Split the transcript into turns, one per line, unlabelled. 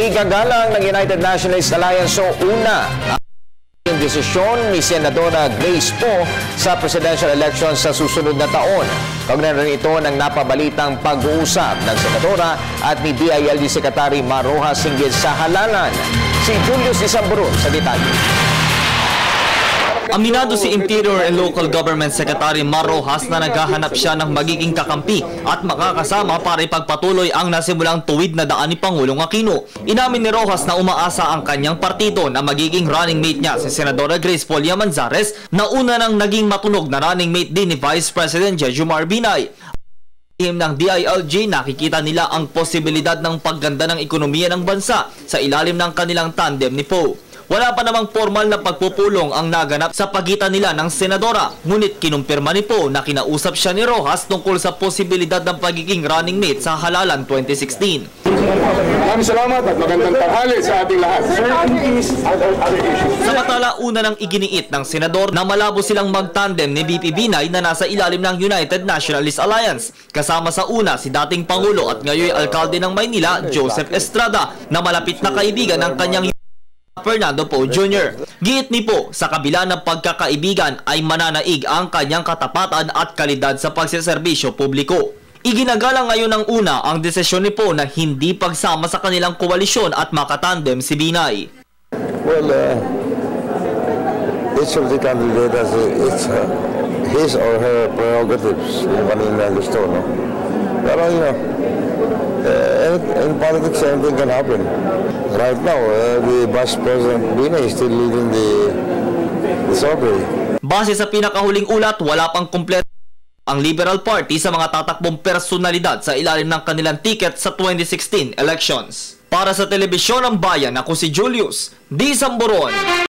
Igagalang ng United Nationalist Alliance o UNA ang desisyon ni Senadora Grace Poe sa presidential election sa susunod na taon. Kaugnay rin ito ng napabalitang pag-uusap ng Senadora at ni DILG Secretary Mar Rojas hinggil sa halalan. Si Julius Isamburun sa detalye.
Aminado si Interior and Local Government Secretary Mar Rojas na naghahanap siya ng magiging kakampi at makakasama para ipagpatuloy ang nasimulang tuwid na daan ni Pangulong Aquino. Inamin ni Rojas na umaasa ang kanyang partido na magiging running mate niya si Senadora Grace Poe Manzares na una nang naging matunog na running mate din ni Vice President Jejomar Binay. Ng DILG, nakikita nila ang posibilidad ng pagganda ng ekonomiya ng bansa sa ilalim ng kanilang tandem ni Poe. Wala pa namang formal na pagpupulong ang naganap sa pagitan nila ng Senadora, ngunit kinumpirma ni Poe na kinausap siya ni Rojas tungkol sa posibilidad ng pagiging running mate sa halalan 2016.
Maraming salamat at magandang tanghali sa ating lahat.
Samantala, una nang iginiit ng Senador na malabo silang magtandem ni VP Binay na nasa ilalim ng United Nationalist Alliance. Kasama sa una si dating Pangulo at ngayon alkalde ng Maynila, Joseph Estrada, na malapit na kaibigan ng kanyang Fernando Poe Jr. Giit ni Poe, sa kabila ng pagkakaibigan ay mananaig ang kanyang katapatan at kalidad sa pagseserbisyo publiko. Iginagalang ngayon ng una ang desisyon ni Poe na hindi pagsama sa kanilang koalisyon at makatandem si Binay.
Well, each of the candidates has his or her prerogatives kung kanina gusto, no? Pero in politics, anything can happen. Right now, the Vice President Binay is still leading the survey. Base
sa pinakahuling ulat, wala pang kumpleto ang Liberal Party sa mga tatakbong personalidad sa ilalim ng kanilang ticket sa 2016 elections. Para sa Telebisyon ng Bayan, ako si Julius D. Samburon.